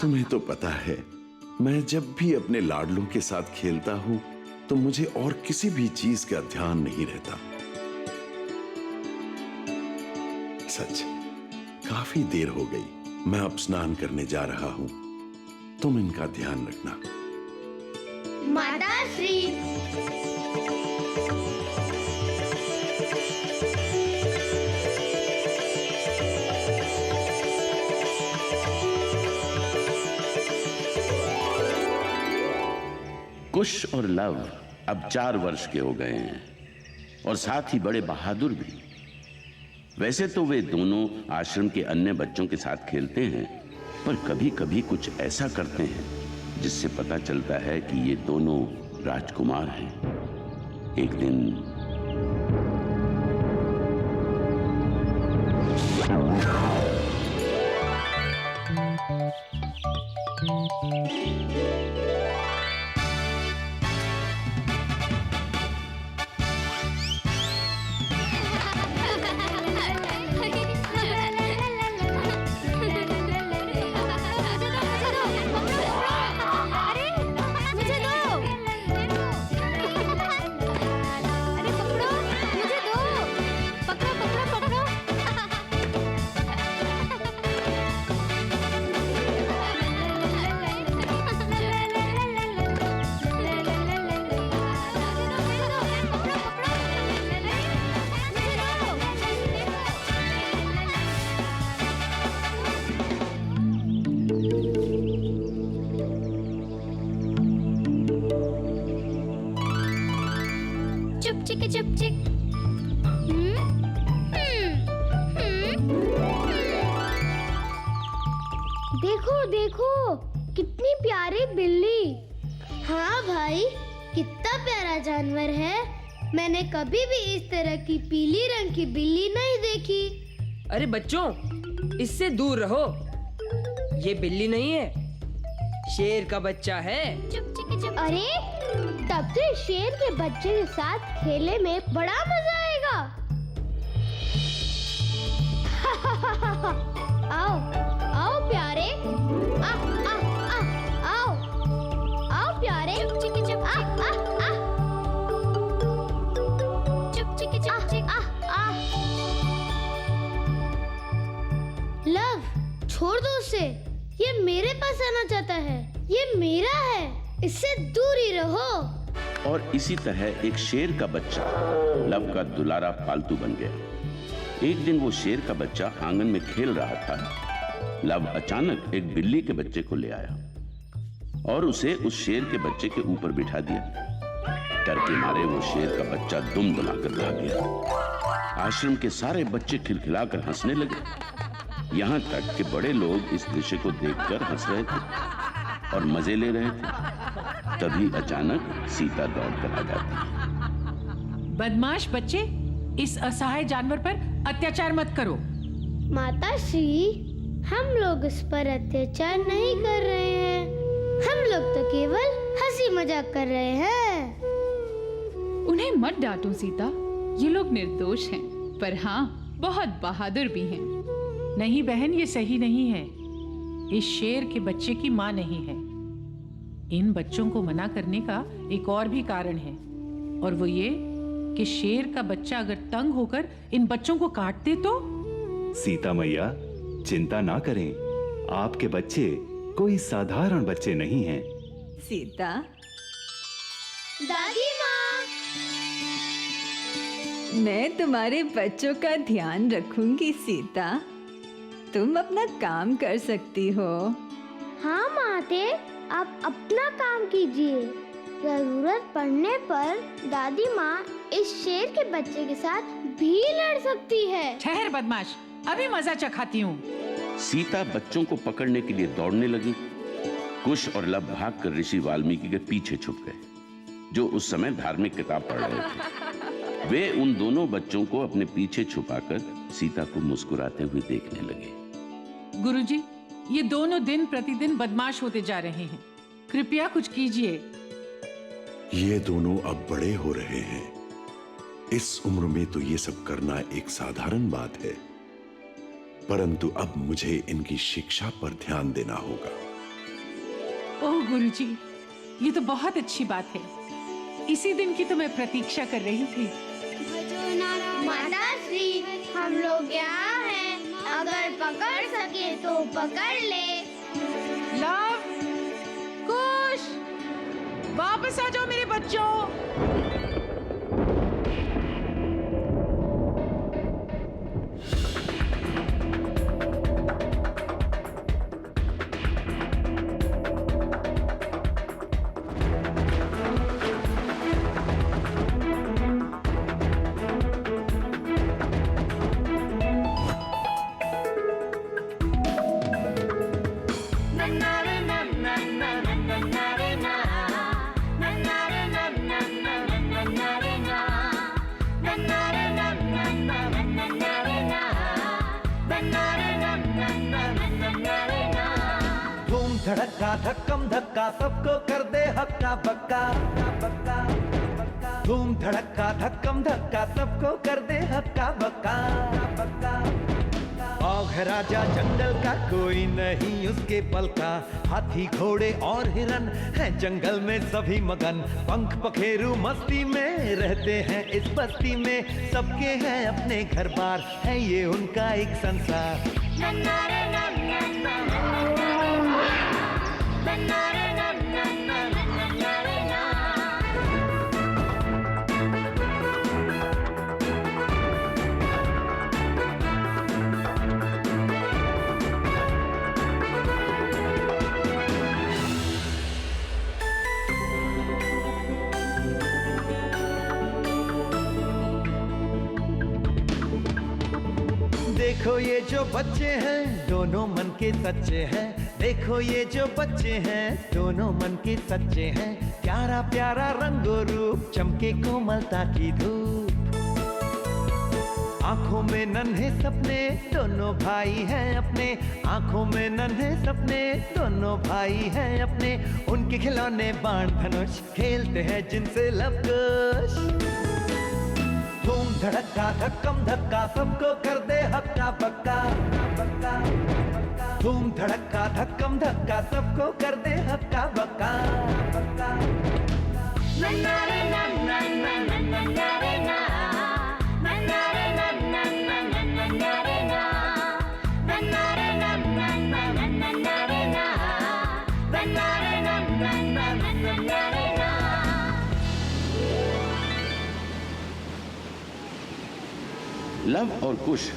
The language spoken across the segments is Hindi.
तुम्हें तो पता है, मैं जब भी अपने लाडलों के साथ खेलता हूं तो मुझे और किसी भी चीज का ध्यान नहीं रहता। सच, काफी देर हो गई, मैं अब स्नान करने जा रहा हूं। तुम इनका ध्यान रखना। माता श्री। कुश और लव अब 4 वर्ष के हो गए हैं और साथ ही बड़े बहादुर भी। वैसे तो वे दोनों आश्रम के अन्य बच्चों के साथ खेलते हैं, पर कभी कभी कुछ ऐसा करते हैं जिससे पता चलता है कि ये दोनों राजकुमार हैं। एक दिन देखो देखो, कितनी प्यारी बिल्ली। हाँ भाई, कितना प्यारा जानवर है। मैंने कभी भी इस तरह की पीली रंग की बिल्ली नहीं देखी। अरे बच्चों, इससे दूर रहो। ये बिल्ली नहीं है, शेर का बच्चा है। अरे, तब तो शेर के बच्चे के साथ खेलने में बड़ा मजा आएगा। आओ आओ प्यारे, आओ आओ प्यारे। लव, छोड़ दो उसे। ये मेरे पास आना चाहता है। ये मेरा है, इससे दूर ही रहो। और इसी तरह एक शेर का बच्चा लव का दुलारा पालतू बन गया। एक दिन वो शेर का बच्चा आंगन में खेल रहा था। लव अचानक एक बिल्ली के बच्चे को ले आया और उसे उस शेर के बच्चे के ऊपर बिठा दिया। डर के मारे वो शेर का बच्चा दुम दमाकर भाग गया। आश्रम के सारे बच्चे खिलखिलाकर हंसने लगे। यहाँ तक कि बड़े लोग इस दृश्य को देखकर हंस रहे थे और मजे ले रहे थे। तभी अचानक सीता दौड़कर आ जाती है। बदमाश बच्चे, इस असहाय जानवर पर अत्याचार मत करो। माता श्री, हम लोग इस पर अत्याचार नहीं कर रहे हैं। हम लोग तो केवल हंसी मजाक कर रहे हैं। उन्हें मत डांटो सीता, ये लोग निर्दोष हैं, पर हाँ, बहुत बहादुर भी हैं। नहीं बहन, ये सही नहीं है। इस शेर के बच्चे की माँ नहीं है। इन बच्चों को मना करने का एक और भी कारण है, और वो ये कि शेर का बच्चा अगर तंग होकर इन बच्चों को काट दे तो। सीता मैया, चिंता ना करें, आपके बच्चे कोई साधारण बच्चे नहीं हैं। सीता। दादी माँ। मैं तुम्हारे बच्चों का ध्यान रखूंगी सीता। तुम अपना काम कर सकती हो। हाँ माते, आप अपना काम कीजिए। जरूरत पड़ने पर दादी माँ इस शेर के बच्चे के साथ भी लड़ सकती है। ठहर बदमाश, अभी मजा चखाती हूँ। सीता बच्चों को पकड़ने के लिए दौड़ने लगी। कुश और लव भागकर ऋषि वाल्मीकि के पीछे छुप गए, जो उस समय धार्मिक किताब पढ़ रहे थे। वे उन दोनों बच्चों को अपने पीछे छुपाकर सीता को मुस्कुराते हुए देखने लगे। गुरुजी, ये दोनों दिन प्रतिदिन बदमाश होते जा रहे हैं। कृपया कुछ कीजिए। ये दोनों अब बड़े हो रहे हैं। इस उम्र में तो ये सब करना एक साधारण बात है। परंतु अब मुझे इनकी शिक्षा पर ध्यान देना होगा। ओह गुरुजी, ये तो बहुत अच्छी बात है। इसी दिन की तो मैं प्रतीक्षा कर रही थी। माता श्री, हम लोग यहाँ हैं, अगर पकड़ सके तो पकड़ ले। लव, कुश, वापस आ जाओ मेरे बच्चों। धड़का धक्कम धक्का सबको कर दे हक्का बक्का बक्का। धूम धड़का धक्कम धक्का सबको कर दे हक्का बक्का बक्का। औ है राजा जंगल का, कोई नहीं उसके बल का। हाथी घोड़े और हिरन हैं जंगल में सभी मगन। पंख पखेरू मस्ती में रहते हैं इस बस्ती में। सबके हैं अपने घर बार, है ये उनका एक संसार। देखो ये जो बच्चे हैं दोनों मन के सच्चे हैं। देखो ये जो बच्चे हैं दोनों मन के सच्चे हैं। प्यारा प्यारा रंगो रूप, चमके कोमलता की धूप। आंखों में नन्हे सपने, दोनों भाई हैं अपने। आंखों में नन्हे सपने, दोनों भाई हैं अपने। उनके खिलौने बाण धनुष खेलते हैं जिनसे लब कुश। धूम धड़का धक्कम धक्का सबको कर दे हक्का बक्का बक्का। धूम धड़का धक्कम धक्का सबको कर दे हक्का बक्का बक्का। लव और कुश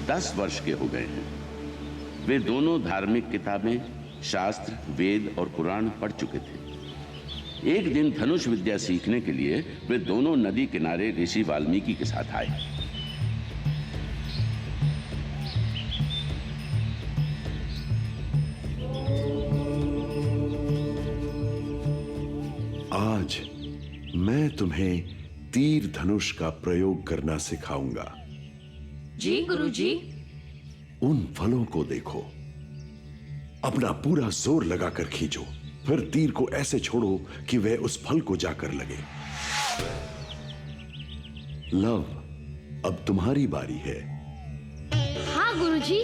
10 वर्ष के हो गए हैं। वे दोनों धार्मिक किताबें, शास्त्र, वेद और पुराण पढ़ चुके थे। एक दिन धनुष विद्या सीखने के लिए वे दोनों नदी किनारे ऋषि वाल्मीकि के साथ आए। आज मैं तुम्हें तीर धनुष का प्रयोग करना सिखाऊंगा। जी गुरुजी। उन फलों को देखो, अपना पूरा जोर लगाकर खींचो, फिर तीर को ऐसे छोड़ो कि वह उस फल को जाकर लगे। लव, अब तुम्हारी बारी है। हाँ गुरुजी।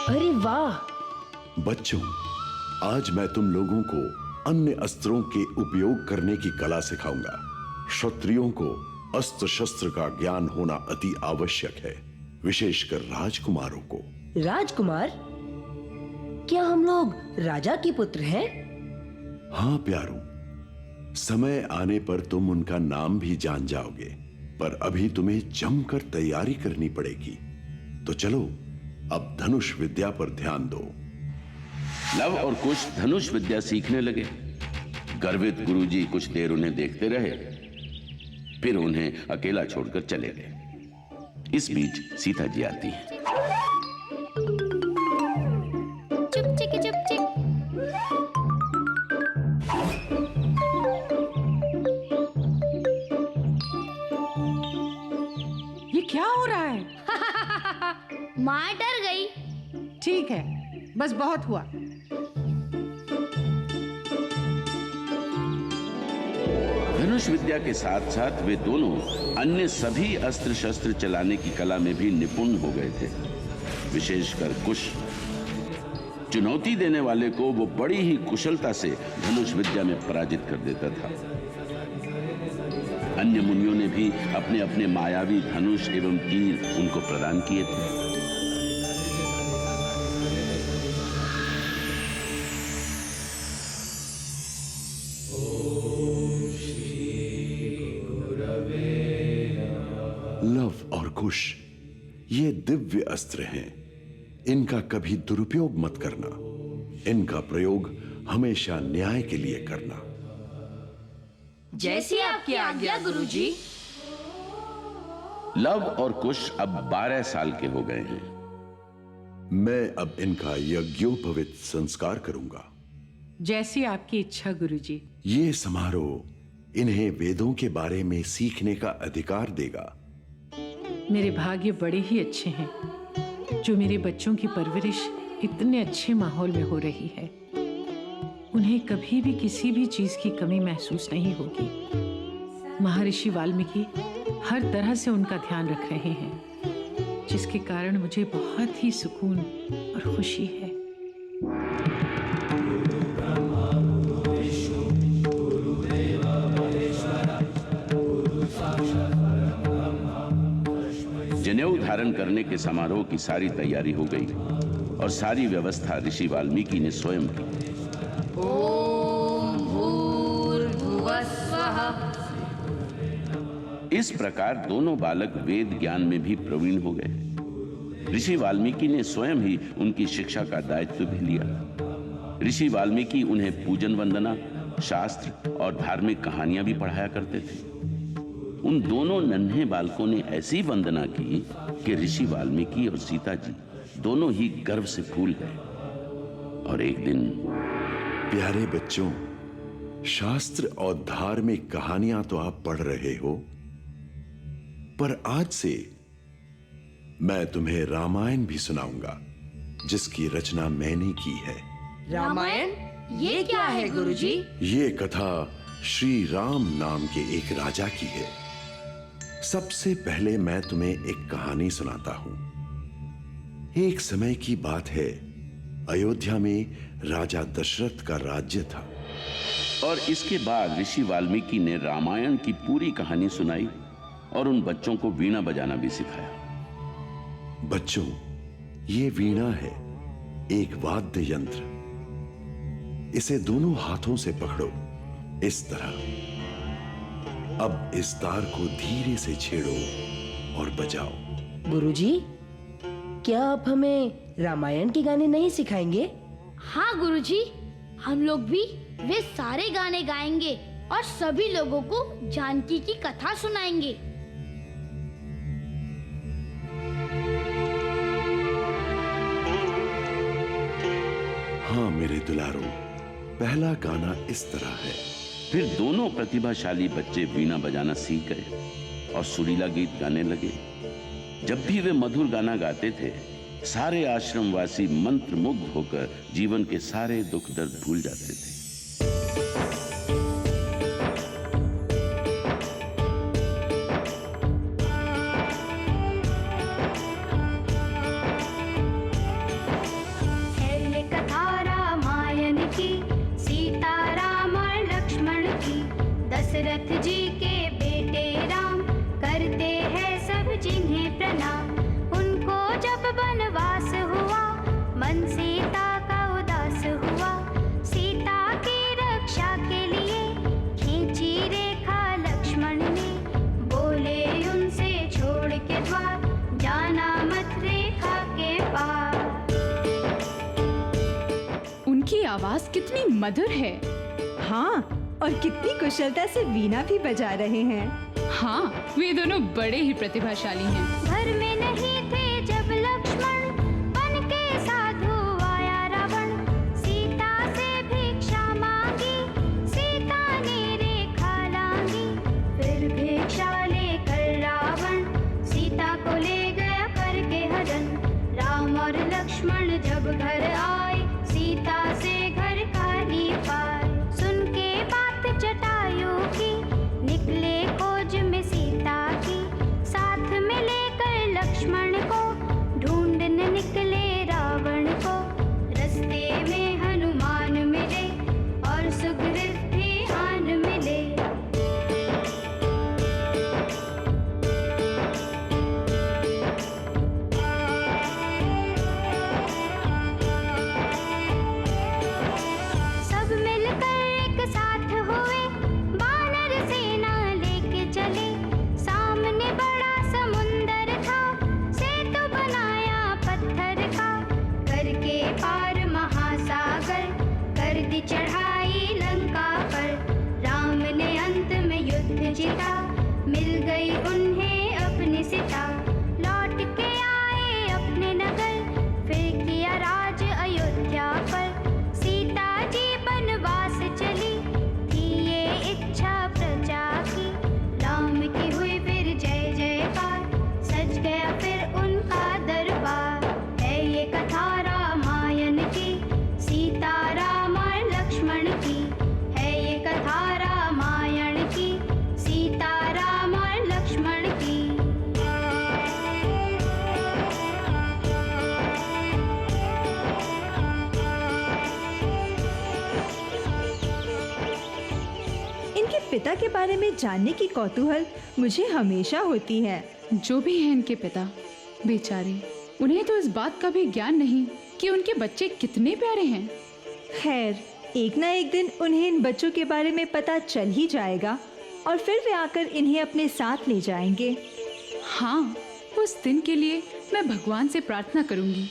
अरे वाह! बच्चों, आज मैं तुम लोगों को अन्य अस्त्रों के उपयोग करने की कला सिखाऊंगा। क्षत्रियों को अस्त्र शस्त्र का ज्ञान होना अति आवश्यक है, विशेषकर राजकुमारों को। राजकुमार? क्या हम लोग राजा के पुत्र हैं? हाँ प्यारों, समय आने पर तुम उनका नाम भी जान जाओगे, पर अभी तुम्हें जमकर तैयारी करनी पड़ेगी। तो चलो अब धनुष विद्या पर ध्यान दो। लव और कुश धनुष विद्या सीखने लगे। गर्वित गुरुजी कुछ देर उन्हें देखते रहे, फिर उन्हें अकेला छोड़कर चले गए। इस बीच सीता जी आती हैं। चुप चिक चुप चिक। ये क्या हो रहा है? माँ डर गई। ठीक है, बस बहुत हुआ। धनुष विद्या के साथ साथ वे दोनों अन्य सभी अस्त्र शस्त्र चलाने की कला में भी निपुण हो गए थे। विशेषकर कुश, चुनौती देने वाले को वो बड़ी ही कुशलता से धनुष विद्या में पराजित कर देता था। अन्य मुनियों ने भी अपने अपने मायावी धनुष एवं तीर उनको प्रदान किए थे। लव और कुश ये दिव्य अस्त्र हैं। इनका कभी दुरुपयोग मत करना। इनका प्रयोग हमेशा न्याय के लिए करना। जैसी आपकी आज्ञा गुरुजी। लव और कुश अब 12 साल के हो गए हैं। मैं अब इनका यज्ञोपवीत संस्कार करूंगा। जैसी आपकी इच्छा गुरुजी। ये समारोह इन्हें वेदों के बारे में सीखने का अधिकार देगा। मेरे भाग्य बड़े ही अच्छे हैं जो मेरे बच्चों की परवरिश इतने अच्छे माहौल में हो रही है। उन्हें कभी भी किसी भी चीज की कमी महसूस नहीं होगी। महर्षि वाल्मीकि हर तरह से उनका ध्यान रख रहे हैं, जिसके कारण मुझे बहुत ही सुकून और खुशी है। जनेऊ धारण करने के समारोह की सारी तैयारी हो गई और सारी व्यवस्था ऋषि वाल्मीकि ने स्वयं की। ओम भूर्भुवः स्वः। इस प्रकार दोनों बालक वेद ज्ञान में भी प्रवीण हो गए। ऋषि वाल्मीकि ने स्वयं ही उनकी शिक्षा का दायित्व भी लिया। ऋषि वाल्मीकि उन्हें पूजन वंदना, शास्त्र और धार्मिक कहानियां भी पढ़ाया करते थे। उन दोनों नन्हे बालकों ने ऐसी वंदना की कि ऋषि वाल्मीकि और सीता जी दोनों ही गर्व से फूल गए। और एक दिन, प्यारे बच्चों, शास्त्र और धार्मिक कहानियां तो आप पढ़ रहे हो, पर आज से मैं तुम्हें रामायण भी सुनाऊंगा, जिसकी रचना मैंने की है। रामायण? ये क्या है गुरुजी? ये कथा श्री राम नाम के एक राजा की है। सबसे पहले मैं तुम्हें एक कहानी सुनाता हूं। एक समय की बात है, अयोध्या में राजा दशरथ का राज्य था। और इसके बाद ऋषि वाल्मीकि ने रामायण की पूरी कहानी सुनाई और उन बच्चों को वीणा बजाना भी सिखाया। बच्चों, ये वीणा है, एक वाद्य यंत्र। इसे दोनों हाथों से पकड़ो, इस तरह। अब इस तार को धीरे से छेड़ो और बजाओ। गुरुजी, क्या आप हमें रामायण के गाने नहीं सिखाएंगे? हाँ गुरुजी, हम लोग भी वे सारे गाने गाएंगे और सभी लोगों को जानकी की कथा सुनाएंगे। हाँ मेरे दुलारों, पहला गाना इस तरह है। फिर दोनों प्रतिभाशाली बच्चे वीणा बजाना सीख गए और सुरीला गीत गाने लगे। जब भी वे मधुर गाना गाते थे, सारे आश्रमवासी मंत्रमुग्ध होकर जीवन के सारे दुख दर्द भूल जाते थे। दशरथ जी के बेटे राम करते हैं सब जिन्हें प्रणाम। उनको जब वनवास हुआ, मन सीता का उदास हुआ। सीता की रक्षा के लिए खींची रेखा लक्ष्मण ने, बोले उनसे छोड़ के द्वार, जाना मत रेखा के पार। उनकी आवाज कितनी मधुर है। हाँ, और कितनी कुशलता से वीणा भी बजा रहे हैं। हाँ, वे दोनों बड़े ही प्रतिभाशाली हैं। घर में नहीं थे जब लक्ष्मण, बन के साधु आया रावण। सीता से भिक्षा मांगी, सीता ने रेखा लांगी। फिर भिक्षा लेकर रावण सीता को ले गया करके हरण। राम और लक्ष्मण जब घर आए, सीता से घर खाली पाए। सुन के बात जटायु की, निकले खोज में सीता की। साथ में लेकर लक्ष्मण को, ढूंढने निकले रावण को। रस्ते में हनुमान मिले और सुग्रीव भी आन मिले। सब मिलकर एक साथ हुए, वानर सेना लेके चले। सामने बड़ा समुंदर था, सेतु बनाया पत्थर का। करके पार महासागर, कर दी चढ़ाई लंका पर। राम ने अंत में युद्ध जीता, मिल गई उन्हें अपनी सीता। लौट के आए अपने नगर, फिर किया राज अयोध्या पर। सीता जी बनवास चली, थी ये इच्छा प्रजा की। राम की हुई फिर जय जयकार, सज गया फिर उनका दरबार। है ये कथा रामायण की, सीता राम और लक्ष्मण की। है ये कथा रामायण की, सीता राम और लक्ष्मण की। इनके पिता के बारे में जानने की कौतूहल मुझे हमेशा होती है। जो भी हैं इनके पिता, बेचारे, उन्हें तो इस बात का भी ज्ञान नहीं कि उनके बच्चे कितने प्यारे हैं। खैर, एक ना एक दिन उन्हें इन बच्चों के बारे में पता चल ही जाएगा और फिर वे आकर इन्हें अपने साथ ले जाएंगे। हाँ, उस दिन के लिए मैं भगवान से प्रार्थना करूंगी।